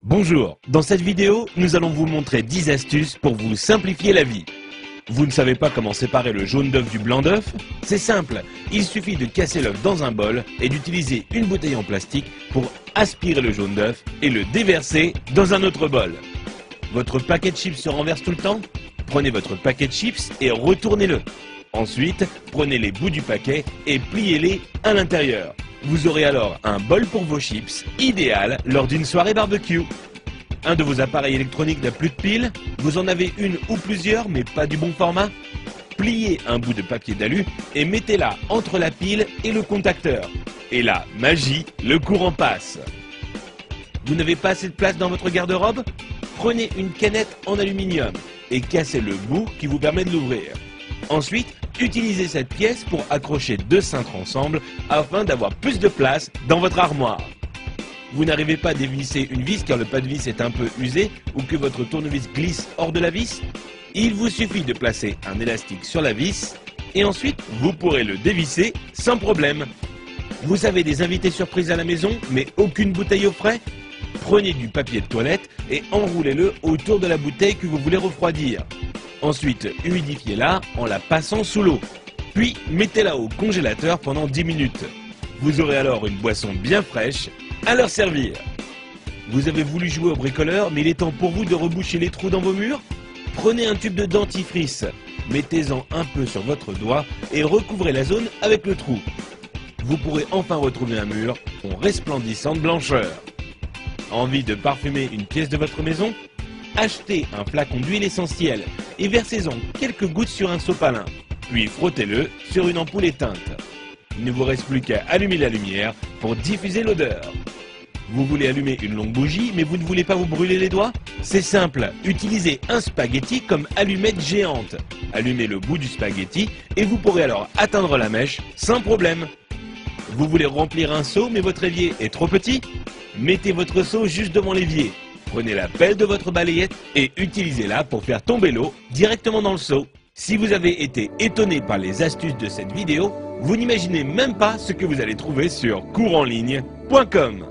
Bonjour, dans cette vidéo, nous allons vous montrer 10 astuces pour vous simplifier la vie. Vous ne savez pas comment séparer le jaune d'œuf du blanc d'œuf? C'est simple, il suffit de casser l'œuf dans un bol et d'utiliser une bouteille en plastique pour aspirer le jaune d'œuf et le déverser dans un autre bol. Votre paquet de chips se renverse tout le temps? Prenez votre paquet de chips et retournez-le. Ensuite, prenez les bouts du paquet et pliez-les à l'intérieur. Vous aurez alors un bol pour vos chips, idéal lors d'une soirée barbecue. Un de vos appareils électroniques n'a plus de pile? Vous en avez une ou plusieurs mais pas du bon format? Pliez un bout de papier d'alu et mettez-la entre la pile et le contacteur. Et là, magie, le courant passe. Vous n'avez pas assez de place dans votre garde-robe? Prenez une canette en aluminium et cassez le bout qui vous permet de l'ouvrir. Ensuite, utilisez cette pièce pour accrocher deux cintres ensemble afin d'avoir plus de place dans votre armoire. Vous n'arrivez pas à dévisser une vis car le pas de vis est un peu usé ou que votre tournevis glisse hors de la vis? Il vous suffit de placer un élastique sur la vis et ensuite vous pourrez le dévisser sans problème. Vous avez des invités surprises à la maison mais aucune bouteille au frais? Prenez du papier de toilette et enroulez-le autour de la bouteille que vous voulez refroidir. Ensuite, humidifiez-la en la passant sous l'eau. Puis, mettez-la au congélateur pendant 10 minutes. Vous aurez alors une boisson bien fraîche à leur servir. Vous avez voulu jouer au bricoleur, mais il est temps pour vous de reboucher les trous dans vos murs? Prenez un tube de dentifrice, mettez-en un peu sur votre doigt et recouvrez la zone avec le trou. Vous pourrez enfin retrouver un mur en resplendissante blancheur. Envie de parfumer une pièce de votre maison? Achetez un flacon d'huile essentielle et versez-en quelques gouttes sur un sopalin, puis frottez-le sur une ampoule éteinte. Il ne vous reste plus qu'à allumer la lumière pour diffuser l'odeur. Vous voulez allumer une longue bougie mais vous ne voulez pas vous brûler les doigts? C'est simple, utilisez un spaghetti comme allumette géante. Allumez le bout du spaghetti et vous pourrez alors atteindre la mèche sans problème. Vous voulez remplir un seau mais votre évier est trop petit? Mettez votre seau juste devant l'évier. Prenez la pelle de votre balayette et utilisez-la pour faire tomber l'eau directement dans le seau. Si vous avez été étonné par les astuces de cette vidéo, vous n'imaginez même pas ce que vous allez trouver sur couranligne.com.